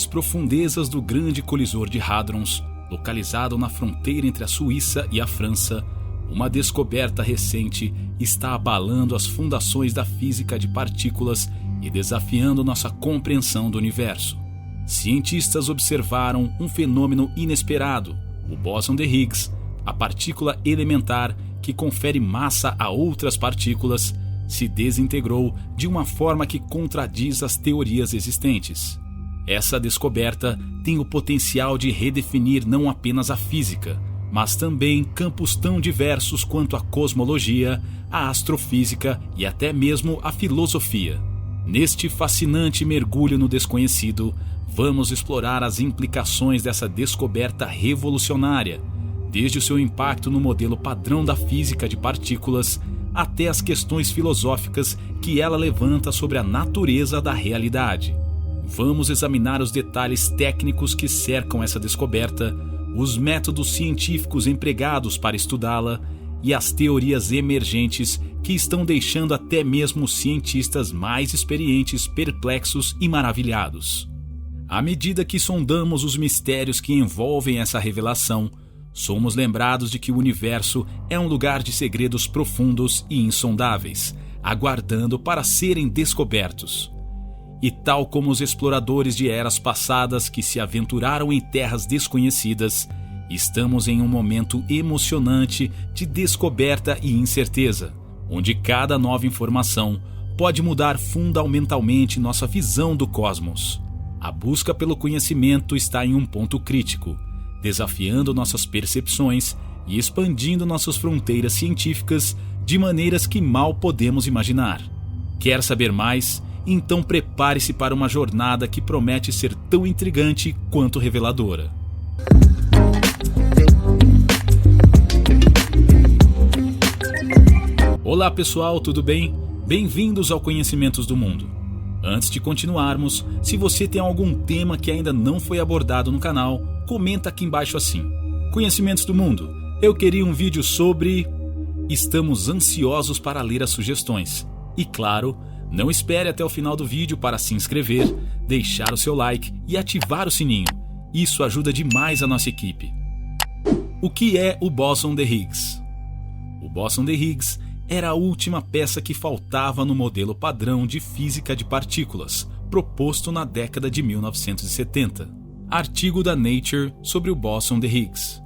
Nas profundezas do grande colisor de Hadrons, localizado na fronteira entre a Suíça e a França, uma descoberta recente está abalando as fundações da física de partículas e desafiando nossa compreensão do universo. Cientistas observaram um fenômeno inesperado, o bóson de Higgs, a partícula elementar que confere massa a outras partículas, se desintegrou de uma forma que contradiz as teorias existentes. Essa descoberta tem o potencial de redefinir não apenas a física, mas também campos tão diversos quanto a cosmologia, a astrofísica e até mesmo a filosofia. Neste fascinante mergulho no desconhecido, vamos explorar as implicações dessa descoberta revolucionária, desde o seu impacto no modelo padrão da física de partículas até as questões filosóficas que ela levanta sobre a natureza da realidade. Vamos examinar os detalhes técnicos que cercam essa descoberta, os métodos científicos empregados para estudá-la e as teorias emergentes que estão deixando até mesmo os cientistas mais experientes perplexos e maravilhados. À medida que sondamos os mistérios que envolvem essa revelação, somos lembrados de que o universo é um lugar de segredos profundos e insondáveis, aguardando para serem descobertos. E tal como os exploradores de eras passadas que se aventuraram em terras desconhecidas, estamos em um momento emocionante de descoberta e incerteza, onde cada nova informação pode mudar fundamentalmente nossa visão do cosmos. A busca pelo conhecimento está em um ponto crítico, desafiando nossas percepções e expandindo nossas fronteiras científicas de maneiras que mal podemos imaginar. Quer saber mais? Então prepare-se para uma jornada que promete ser tão intrigante quanto reveladora. Olá pessoal, tudo bem? Bem-vindos ao Conhecimentos do Mundo. Antes de continuarmos, se você tem algum tema que ainda não foi abordado no canal, comenta aqui embaixo assim: Conhecimentos do Mundo, eu queria um vídeo sobre... Estamos ansiosos para ler as sugestões. E claro, não espere até o final do vídeo para se inscrever, deixar o seu like e ativar o sininho. Isso ajuda demais a nossa equipe. O que é o bóson de Higgs? O bóson de Higgs era a última peça que faltava no modelo padrão de física de partículas, proposto na década de 1970. Artigo da Nature sobre o bóson de Higgs.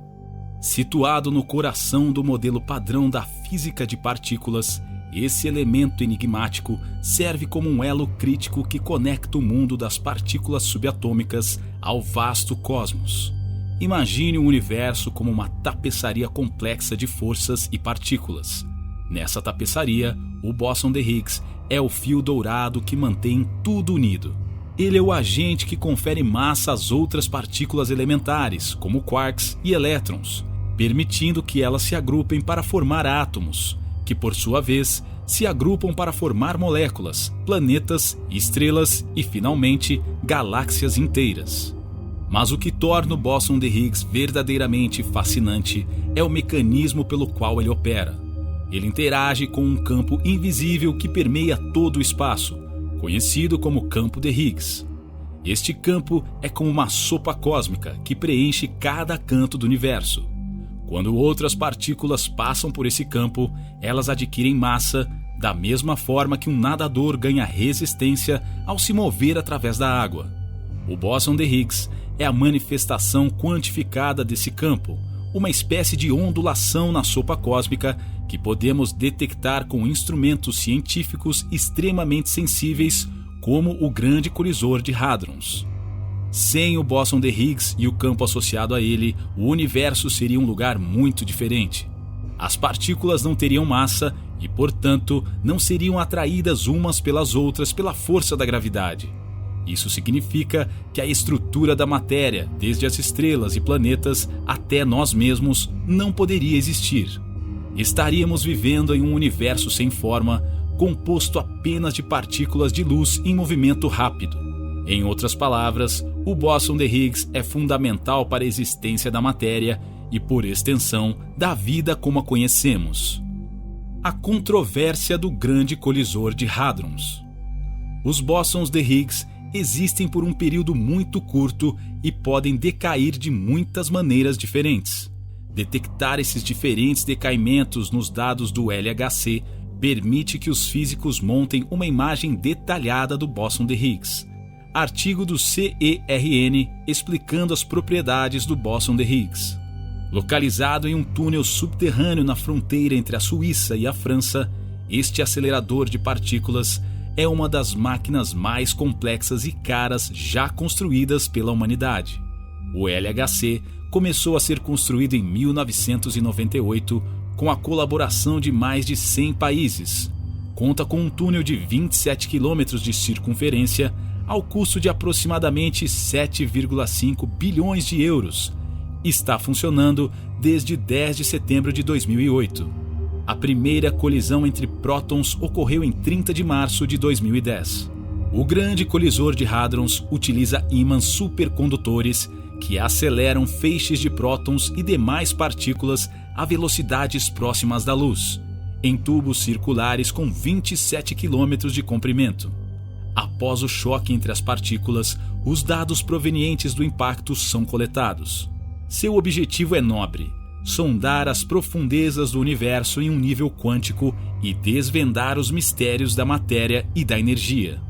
Situado no coração do modelo padrão da física de partículas, esse elemento enigmático serve como um elo crítico que conecta o mundo das partículas subatômicas ao vasto cosmos. Imagine o universo como uma tapeçaria complexa de forças e partículas. Nessa tapeçaria, o bóson de Higgs é o fio dourado que mantém tudo unido. Ele é o agente que confere massa às outras partículas elementares, como quarks e elétrons, permitindo que elas se agrupem para formar átomos, que por sua vez se agrupam para formar moléculas, planetas, estrelas e finalmente galáxias inteiras. Mas o que torna o bóson de Higgs verdadeiramente fascinante é o mecanismo pelo qual ele opera. Ele interage com um campo invisível que permeia todo o espaço, conhecido como campo de Higgs. Este campo é como uma sopa cósmica que preenche cada canto do universo. Quando outras partículas passam por esse campo, elas adquirem massa, da mesma forma que um nadador ganha resistência ao se mover através da água. O bóson de Higgs é a manifestação quantificada desse campo, uma espécie de ondulação na sopa cósmica que podemos detectar com instrumentos científicos extremamente sensíveis, como o grande colisor de Hadrons. Sem o bóson de Higgs e o campo associado a ele, o universo seria um lugar muito diferente. As partículas não teriam massa e, portanto, não seriam atraídas umas pelas outras pela força da gravidade. Isso significa que a estrutura da matéria, desde as estrelas e planetas até nós mesmos, não poderia existir. Estaríamos vivendo em um universo sem forma, composto apenas de partículas de luz em movimento rápido. Em outras palavras, o bóson de Higgs é fundamental para a existência da matéria e, por extensão, da vida como a conhecemos. A controvérsia do grande colisor de Hadrons. Os bósons de Higgs existem por um período muito curto e podem decair de muitas maneiras diferentes. Detectar esses diferentes decaimentos nos dados do LHC permite que os físicos montem uma imagem detalhada do bóson de Higgs. Artigo do CERN explicando as propriedades do bóson de Higgs. Localizado em um túnel subterrâneo na fronteira entre a Suíça e a França, este acelerador de partículas é uma das máquinas mais complexas e caras já construídas pela humanidade. O LHC começou a ser construído em 1998 com a colaboração de mais de 100 países. Conta com um túnel de 27 km de circunferência ao custo de aproximadamente 7,5 bilhões de euros. Está funcionando desde 10 de setembro de 2008. A primeira colisão entre prótons ocorreu em 30 de março de 2010. O grande colisor de hadrons utiliza ímãs supercondutores que aceleram feixes de prótons e demais partículas a velocidades próximas da luz, em tubos circulares com 27 km de comprimento. Após o choque entre as partículas, os dados provenientes do impacto são coletados. Seu objetivo é nobre: sondar as profundezas do universo em um nível quântico e desvendar os mistérios da matéria e da energia.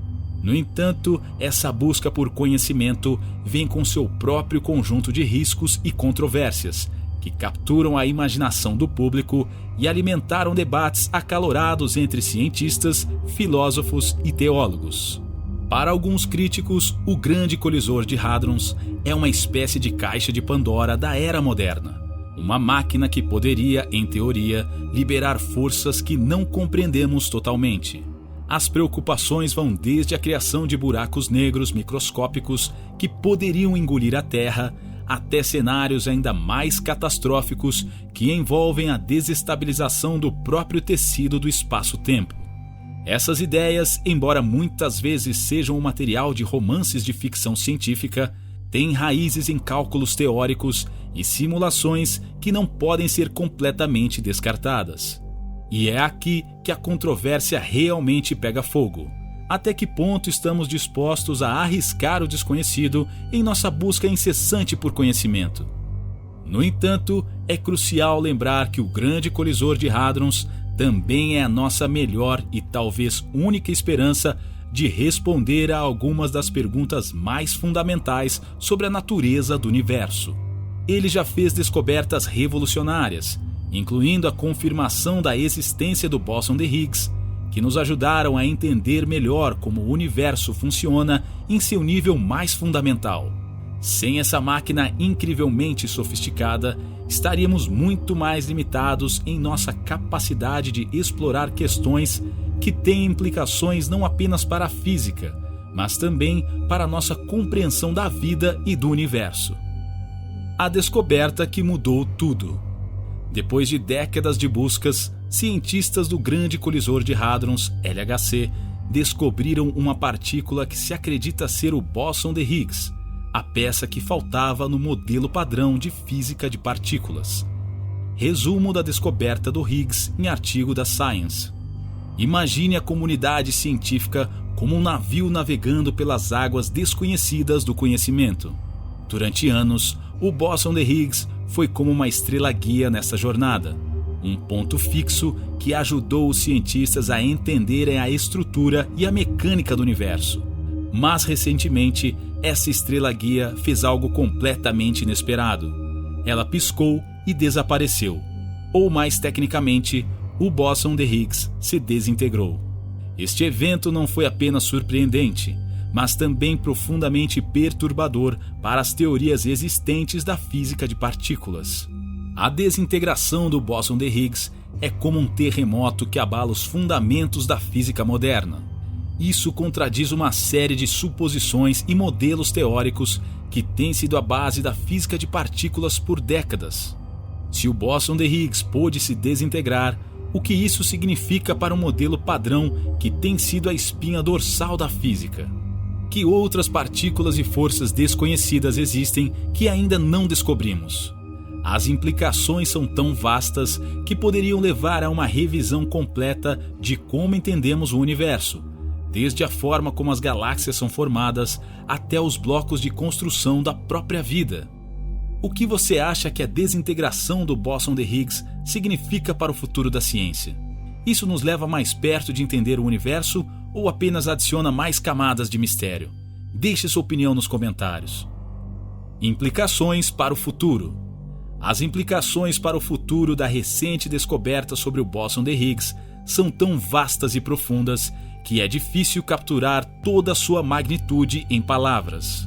No entanto, essa busca por conhecimento vem com seu próprio conjunto de riscos e controvérsias, que capturam a imaginação do público e alimentaram debates acalorados entre cientistas, filósofos e teólogos. Para alguns críticos, o grande colisor de hadrons é uma espécie de caixa de Pandora da era moderna. Uma máquina que poderia, em teoria, liberar forças que não compreendemos totalmente. As preocupações vão desde a criação de buracos negros microscópicos que poderiam engolir a Terra, até cenários ainda mais catastróficos que envolvem a desestabilização do próprio tecido do espaço-tempo. Essas ideias, embora muitas vezes sejam um material de romances de ficção científica, têm raízes em cálculos teóricos e simulações que não podem ser completamente descartadas. E é aqui que a controvérsia realmente pega fogo. Até que ponto estamos dispostos a arriscar o desconhecido em nossa busca incessante por conhecimento? No entanto, é crucial lembrar que o grande colisor de hadrons também é a nossa melhor e talvez única esperança de responder a algumas das perguntas mais fundamentais sobre a natureza do universo. Ele já fez descobertas revolucionárias, incluindo a confirmação da existência do bóson de Higgs, que nos ajudaram a entender melhor como o universo funciona em seu nível mais fundamental. Sem essa máquina incrivelmente sofisticada, estaríamos muito mais limitados em nossa capacidade de explorar questões que têm implicações não apenas para a física, mas também para a nossa compreensão da vida e do universo. A descoberta que mudou tudo. Depois de décadas de buscas, cientistas do grande colisor de hadrons, LHC, descobriram uma partícula que se acredita ser o bóson de Higgs, a peça que faltava no modelo padrão de física de partículas. Resumo da descoberta do Higgs em artigo da Science. Imagine a comunidade científica como um navio navegando pelas águas desconhecidas do conhecimento. Durante anos, o bóson de Higgs foi como uma estrela-guia nessa jornada, um ponto fixo que ajudou os cientistas a entenderem a estrutura e a mecânica do universo. Mas recentemente, essa estrela-guia fez algo completamente inesperado. Ela piscou e desapareceu. Ou mais tecnicamente, o bóson de Higgs se desintegrou. Este evento não foi apenas surpreendente, mas também profundamente perturbador para as teorias existentes da física de partículas. A desintegração do bóson de Higgs é como um terremoto que abala os fundamentos da física moderna. Isso contradiz uma série de suposições e modelos teóricos que têm sido a base da física de partículas por décadas. Se o bóson de Higgs pôde se desintegrar, o que isso significa para um modelo padrão que tem sido a espinha dorsal da física? Que outras partículas e forças desconhecidas existem que ainda não descobrimos? As implicações são tão vastas que poderiam levar a uma revisão completa de como entendemos o universo, desde a forma como as galáxias são formadas até os blocos de construção da própria vida. O que você acha que a desintegração do bóson de Higgs significa para o futuro da ciência? Isso nos leva mais perto de entender o universo ou apenas adiciona mais camadas de mistério? Deixe sua opinião nos comentários. Implicações para o futuro. As implicações para o futuro da recente descoberta sobre o bóson de Higgs são tão vastas e profundas que é difícil capturar toda a sua magnitude em palavras.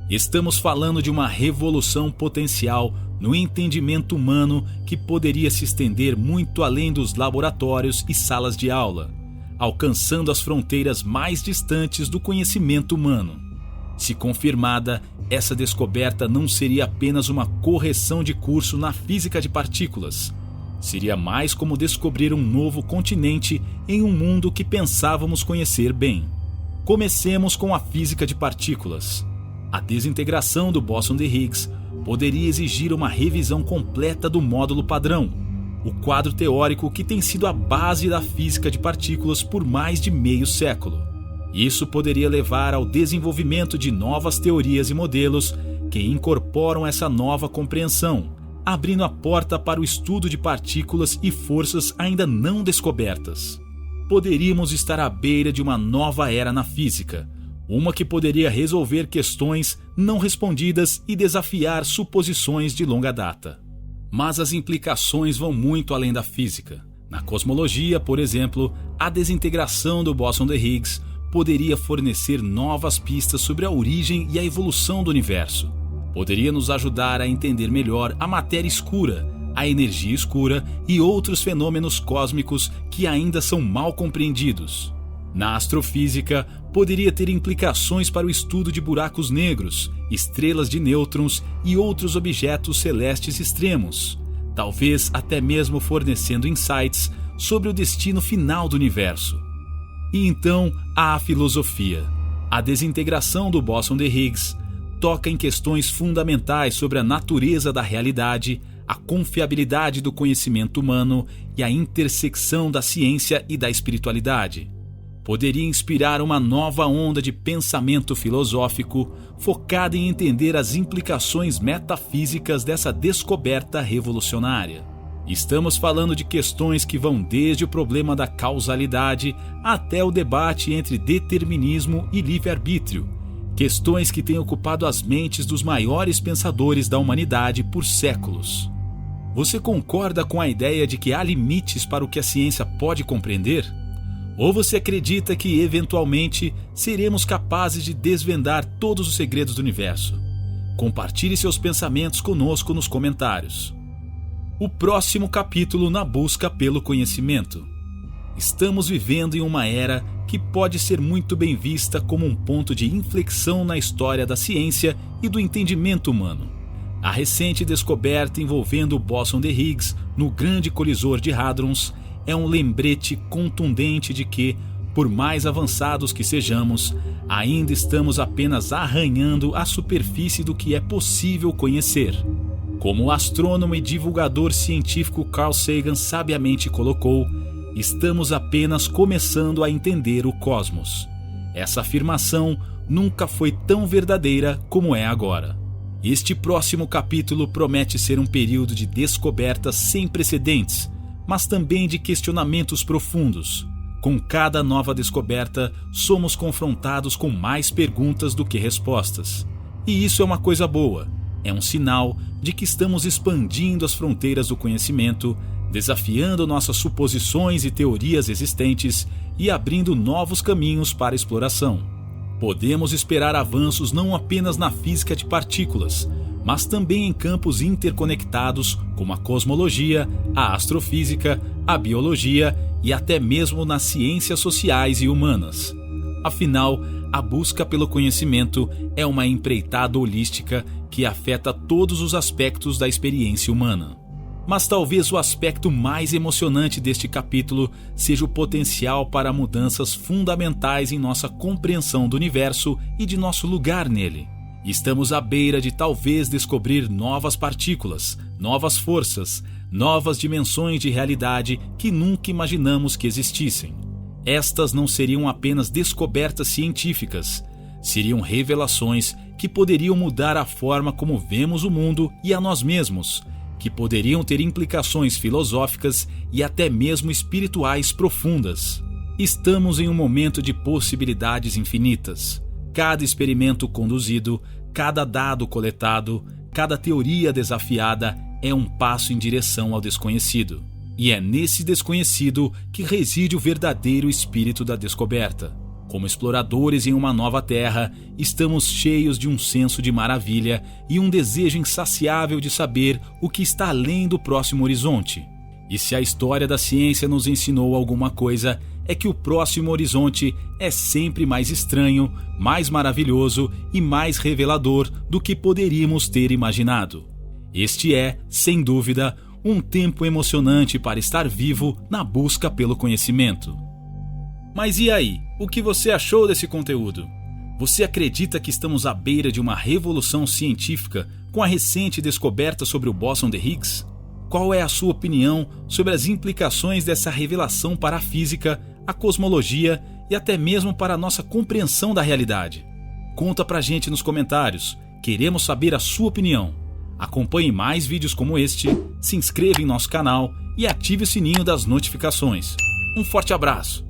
Estamos falando de uma revolução potencial no entendimento humano que poderia se estender muito além dos laboratórios e salas de aula, alcançando as fronteiras mais distantes do conhecimento humano. Se confirmada, essa descoberta não seria apenas uma correção de curso na física de partículas. Seria mais como descobrir um novo continente em um mundo que pensávamos conhecer bem. Comecemos com a física de partículas. A desintegração do bóson de Higgs poderia exigir uma revisão completa do módulo padrão, o quadro teórico que tem sido a base da física de partículas por mais de meio século. Isso poderia levar ao desenvolvimento de novas teorias e modelos que incorporam essa nova compreensão, abrindo a porta para o estudo de partículas e forças ainda não descobertas. Poderíamos estar à beira de uma nova era na física, uma que poderia resolver questões não respondidas e desafiar suposições de longa data. Mas as implicações vão muito além da física. Na cosmologia, por exemplo, a desintegração do bóson de Higgs poderia fornecer novas pistas sobre a origem e a evolução do universo. Poderia nos ajudar a entender melhor a matéria escura, a energia escura e outros fenômenos cósmicos que ainda são mal compreendidos. Na astrofísica, poderia ter implicações para o estudo de buracos negros, estrelas de nêutrons e outros objetos celestes extremos, talvez até mesmo fornecendo insights sobre o destino final do universo. E então há a filosofia. A desintegração do bóson de Higgs toca em questões fundamentais sobre a natureza da realidade, a confiabilidade do conhecimento humano e a intersecção da ciência e da espiritualidade. Poderia inspirar uma nova onda de pensamento filosófico focada em entender as implicações metafísicas dessa descoberta revolucionária. Estamos falando de questões que vão desde o problema da causalidade até o debate entre determinismo e livre-arbítrio, questões que têm ocupado as mentes dos maiores pensadores da humanidade por séculos. Você concorda com a ideia de que há limites para o que a ciência pode compreender? Ou você acredita que, eventualmente, seremos capazes de desvendar todos os segredos do universo? Compartilhe seus pensamentos conosco nos comentários. O próximo capítulo na busca pelo conhecimento. Estamos vivendo em uma era que pode ser muito bem vista como um ponto de inflexão na história da ciência e do entendimento humano. A recente descoberta envolvendo o bóson de Higgs no grande colisor de hadrons é um lembrete contundente de que, por mais avançados que sejamos, ainda estamos apenas arranhando a superfície do que é possível conhecer. Como o astrônomo e divulgador científico Carl Sagan sabiamente colocou, estamos apenas começando a entender o cosmos. Essa afirmação nunca foi tão verdadeira como é agora. Este próximo capítulo promete ser um período de descobertas sem precedentes, mas também de questionamentos profundos. Com cada nova descoberta, somos confrontados com mais perguntas do que respostas. E isso é uma coisa boa. É um sinal de que estamos expandindo as fronteiras do conhecimento, desafiando nossas suposições e teorias existentes e abrindo novos caminhos para a exploração. Podemos esperar avanços não apenas na física de partículas, mas também em campos interconectados como a cosmologia, a astrofísica, a biologia e até mesmo nas ciências sociais e humanas. Afinal, a busca pelo conhecimento é uma empreitada holística que afeta todos os aspectos da experiência humana. Mas talvez o aspecto mais emocionante deste capítulo seja o potencial para mudanças fundamentais em nossa compreensão do universo e de nosso lugar nele. Estamos à beira de talvez descobrir novas partículas, novas forças, novas dimensões de realidade que nunca imaginamos que existissem. Estas não seriam apenas descobertas científicas, seriam revelações que poderiam mudar a forma como vemos o mundo e a nós mesmos, que poderiam ter implicações filosóficas e até mesmo espirituais profundas. Estamos em um momento de possibilidades infinitas. Cada experimento conduzido, cada dado coletado, cada teoria desafiada é um passo em direção ao desconhecido. E é nesse desconhecido que reside o verdadeiro espírito da descoberta. Como exploradores em uma nova terra, estamos cheios de um senso de maravilha e um desejo insaciável de saber o que está além do próximo horizonte. E se a história da ciência nos ensinou alguma coisa, é que o próximo horizonte é sempre mais estranho, mais maravilhoso e mais revelador do que poderíamos ter imaginado. Este é, sem dúvida, um tempo emocionante para estar vivo na busca pelo conhecimento. Mas e aí? O que você achou desse conteúdo? Você acredita que estamos à beira de uma revolução científica com a recente descoberta sobre o bóson de Higgs? Qual é a sua opinião sobre as implicações dessa revelação para a física, a cosmologia e até mesmo para a nossa compreensão da realidade? Conta pra gente nos comentários. Queremos saber a sua opinião. Acompanhe mais vídeos como este, se inscreva em nosso canal e ative o sininho das notificações. Um forte abraço!